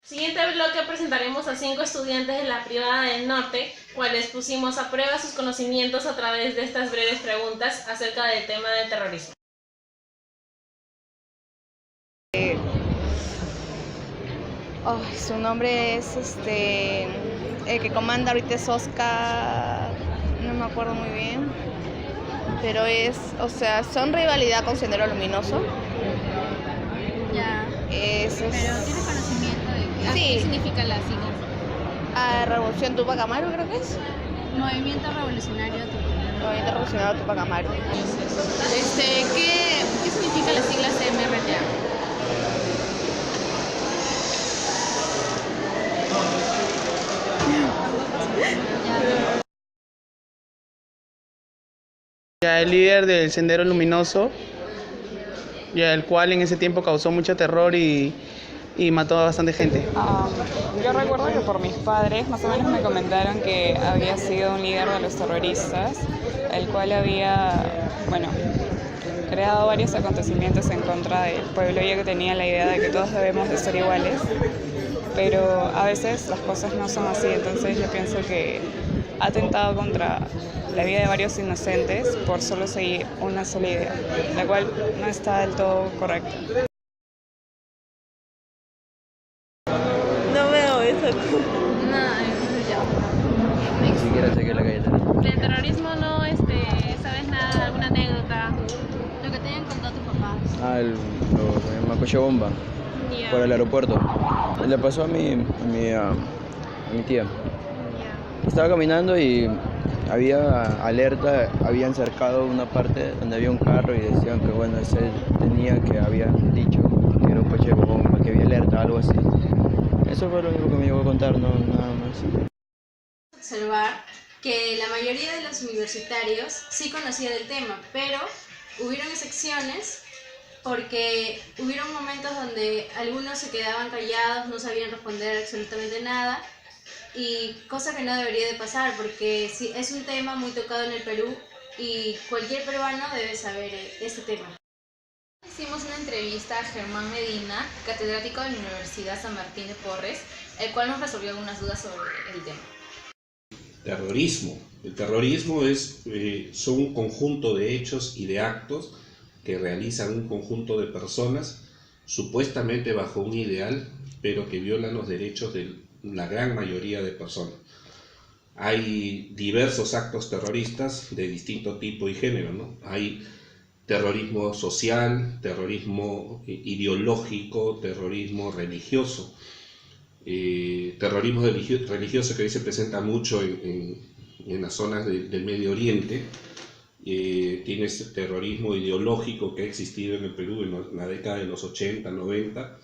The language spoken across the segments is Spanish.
Siguiente bloque presentaremos a 5 estudiantes de la privada del norte, cuales pusimos a prueba sus conocimientos a través de estas breves preguntas acerca del tema del terrorismo. Su nombre es el que comanda ahorita es Oscar, no me acuerdo muy bien, pero son rivalidad con Sendero Luminoso. Ya. Pero ¿tienes conocimiento de qué significan las siglas? Revolución Tupac Amaru, creo que es. Movimiento Revolucionario Tupac. Movimiento Revolucionario Tupac Amaru. ¿Qué significan las siglas MRTA? Ya el líder del Sendero Luminoso, ya el cual en ese tiempo causó mucho terror y mató a bastante gente. Yo recuerdo que por mis padres más o menos me comentaron que había sido un líder de los terroristas, el cual había, creado varios acontecimientos en contra del pueblo, ya que tenía la idea de que todos debemos de ser iguales, pero a veces las cosas no son así, entonces yo pienso que ha atentado contra la vida de varios inocentes por solo seguir una sola idea, la cual no está del todo correcta. No veo eso. Ni siquiera sé qué es la calle. Del terrorismo no sabes nada, alguna anécdota. Lo que te hayan contado tus papás. El Macocha Bomba, por el aeropuerto. Le pasó a mi tía. Estaba caminando y había alerta, habían cercado una parte donde había un carro y decían que ese tenía que había dicho que era un coche de bomba, que había alerta, algo así. Eso fue lo único que me llegó a contar, no nada más. Observar que la mayoría de los universitarios sí conocía del tema, pero hubieron excepciones porque hubieron momentos donde algunos se quedaban callados, no sabían responder absolutamente nada, y cosa que no debería de pasar porque sí, es un tema muy tocado en el Perú y cualquier peruano debe saber este tema. Hicimos una entrevista a Germán Medina, catedrático de la Universidad San Martín de Porres, el cual nos resolvió algunas dudas sobre el tema. Terrorismo. El terrorismo son un conjunto de hechos y de actos que realizan un conjunto de personas supuestamente bajo un ideal, pero que violan los derechos de la gran mayoría de personas. Hay diversos actos terroristas de distinto tipo y género, ¿no? Hay terrorismo social, terrorismo ideológico, terrorismo religioso. Terrorismo religioso que hoy se presenta mucho en las zonas del Medio Oriente. Tienes terrorismo ideológico que ha existido en el Perú en la década de los 80, 90.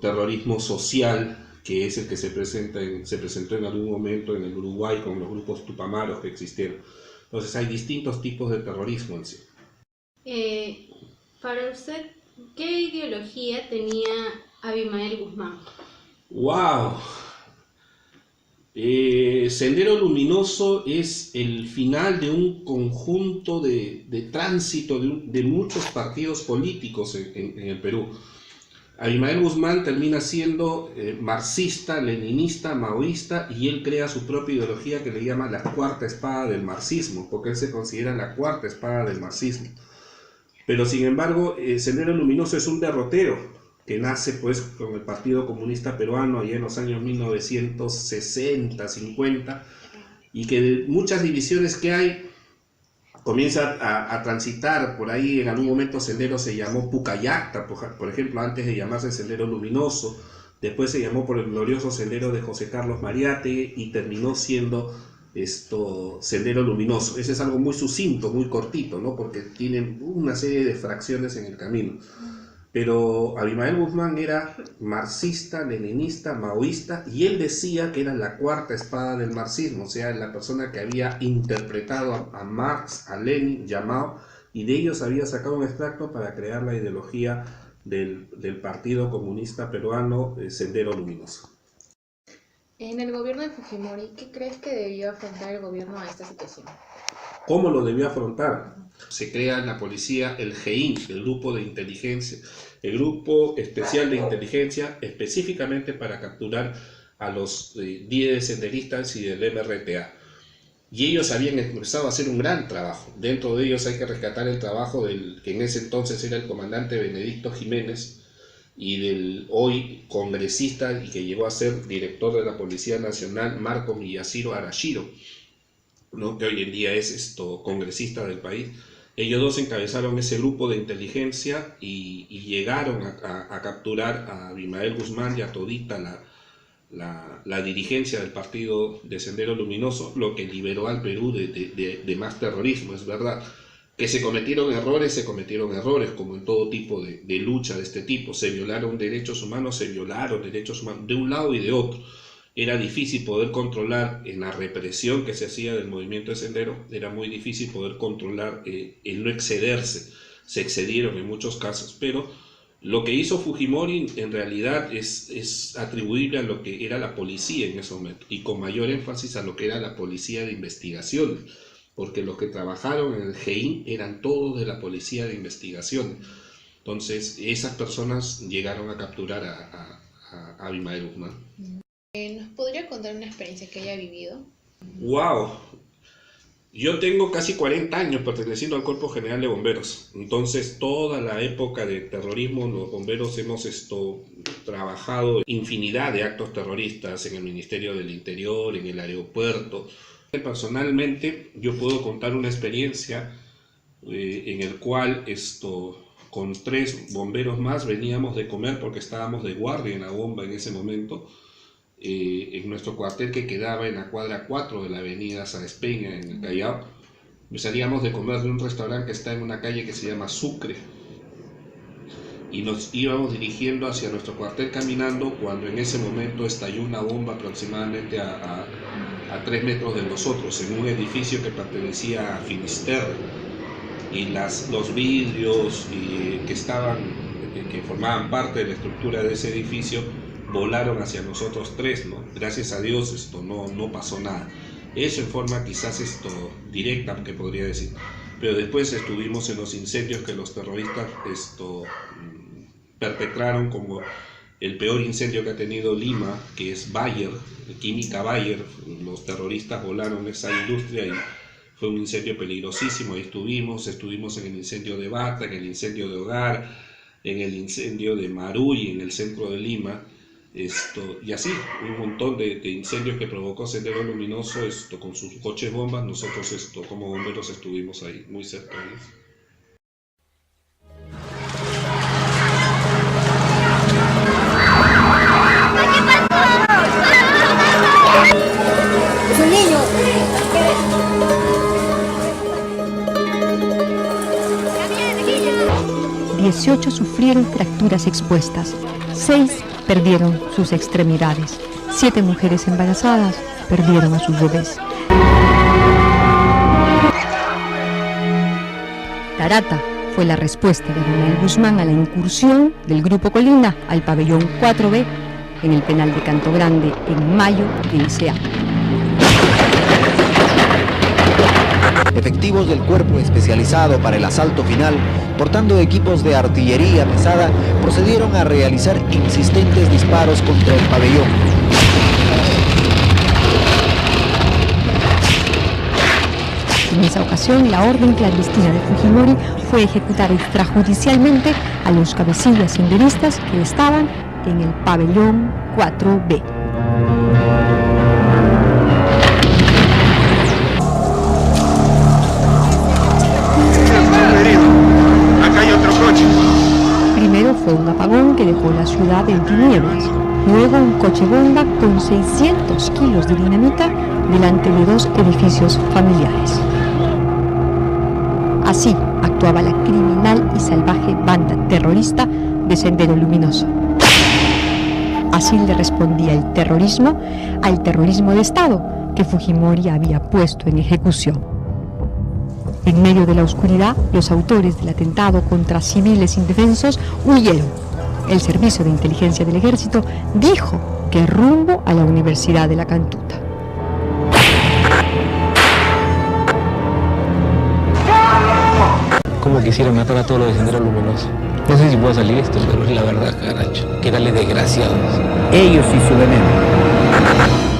Terrorismo social, que es el que se presentó en algún momento en el Uruguay con los grupos tupamaros que existieron. Entonces hay distintos tipos de terrorismo en sí. Para usted, ¿qué ideología tenía Abimael Guzmán? ¡Wow! Sendero Luminoso es el final de un conjunto de tránsito de muchos partidos políticos en el Perú. Abimael Guzmán termina siendo marxista, leninista, maoísta, y él crea su propia ideología que le llama la cuarta espada del marxismo, porque él se considera la cuarta espada del marxismo. Pero sin embargo, Sendero Luminoso es un derrotero que nace pues con el Partido Comunista Peruano allá en los años 1960, 50, y que de muchas divisiones que hay comienza a transitar por ahí. En algún momento Sendero se llamó Pucallacta, por ejemplo, antes de llamarse Sendero Luminoso. Después se llamó por el glorioso Sendero de José Carlos Mariátegui y terminó siendo Sendero Luminoso. Ese es algo muy sucinto, muy cortito, ¿no? Porque tienen una serie de fracciones en el camino. Pero Abimael Guzmán era marxista, leninista, maoísta, y él decía que era la cuarta espada del marxismo, o sea, la persona que había interpretado a Marx, a Lenin y a Mao, y de ellos había sacado un extracto para crear la ideología del Partido Comunista Peruano, Sendero Luminoso. En el gobierno de Fujimori, ¿qué crees que debió afrontar el gobierno a esta situación? ¿Cómo lo debió afrontar? Se crea en la policía el GEIN, el grupo de inteligencia, el grupo especial de inteligencia específicamente para capturar a los líderes senderistas y del MRTA. Y ellos habían empezado a hacer un gran trabajo. Dentro de ellos hay que rescatar el trabajo del que en ese entonces era el comandante Benedicto Jiménez y del hoy congresista y que llegó a ser director de la Policía Nacional, Marco Miyashiro Arashiro, ¿no? Que hoy en día es congresista del país. Ellos dos encabezaron ese grupo de inteligencia y llegaron a capturar a Abimael Guzmán y a todita la dirigencia del partido de Sendero Luminoso, lo que liberó al Perú de más terrorismo. Es verdad que se cometieron errores, como en todo tipo de lucha de este tipo. Se violaron derechos humanos de un lado y de otro. Era difícil poder controlar en la represión que se hacía del movimiento de Sendero, era muy difícil poder controlar el no excederse. Se excedieron en muchos casos, pero lo que hizo Fujimori en realidad es atribuible a lo que era la policía en ese momento, y con mayor énfasis a lo que era la policía de investigación, porque los que trabajaron en el GEIN eran todos de la policía de investigación. Entonces esas personas llegaron a capturar a Abimael Guzmán. ¿Nos podría contar una experiencia que haya vivido? ¡Wow! Yo tengo casi 40 años perteneciendo al Cuerpo General de Bomberos. Entonces, toda la época de terrorismo, los bomberos hemos trabajado infinidad de actos terroristas en el Ministerio del Interior, en el aeropuerto. Personalmente, yo puedo contar una experiencia en el cual con 3 bomberos más veníamos de comer porque estábamos de guardia en la bomba en ese momento. En nuestro cuartel que quedaba en la cuadra 4 de la avenida Sáenz Peña en el Callao. Salíamos de comer de un restaurante que está en una calle que se llama Sucre y nos íbamos dirigiendo hacia nuestro cuartel caminando cuando en ese momento estalló una bomba aproximadamente a 3 metros de nosotros en un edificio que pertenecía a Finisterre, y los vidrios que formaban parte de la estructura de ese edificio volaron hacia nosotros 3, ¿no? Gracias a Dios no pasó nada. Eso en forma quizás directa, que podría decir. Pero después estuvimos en los incendios que los terroristas perpetraron, como el peor incendio que ha tenido Lima, que es Bayer, Química Bayer. Los terroristas volaron esa industria y fue un incendio peligrosísimo. Ahí estuvimos en el incendio de Bata, en el incendio de Hogar, en el incendio de Maruy, en el centro de Lima. Y así, un montón de incendios que provocó Sendero Luminoso con sus coches bombas. Nosotros como bomberos estuvimos ahí, muy cerca de ellos. Es un niño. 18 sufrieron fracturas expuestas, 6 perdieron sus extremidades, 7 mujeres embarazadas perdieron a sus bebés. Tarata fue la respuesta de Abimael Guzmán a la incursión del Grupo Colina al pabellón 4B en el penal de Canto Grande en mayo de ese año. Efectivos del cuerpo especializado para el asalto final, portando equipos de artillería pesada, procedieron a realizar insistentes disparos contra el pabellón. En esa ocasión, la orden clandestina de Fujimori fue ejecutar extrajudicialmente a los cabecillas senderistas que estaban en el pabellón 4B. Primero fue un apagón que dejó la ciudad en tinieblas, luego un coche bomba con 600 kilos de dinamita delante de 2 edificios familiares. Así actuaba la criminal y salvaje banda terrorista de Sendero Luminoso. Así le respondía el terrorismo al terrorismo de Estado que Fujimori había puesto en ejecución. En medio de la oscuridad, los autores del atentado contra civiles indefensos huyeron. El Servicio de Inteligencia del Ejército dijo que rumbo a la Universidad de la Cantuta. forma quisiera matar a todos los de Sendero Luminoso. No sé si puedo salir esto, pero es la verdad, caracho. Qué tales desgraciados. Ellos y su veneno.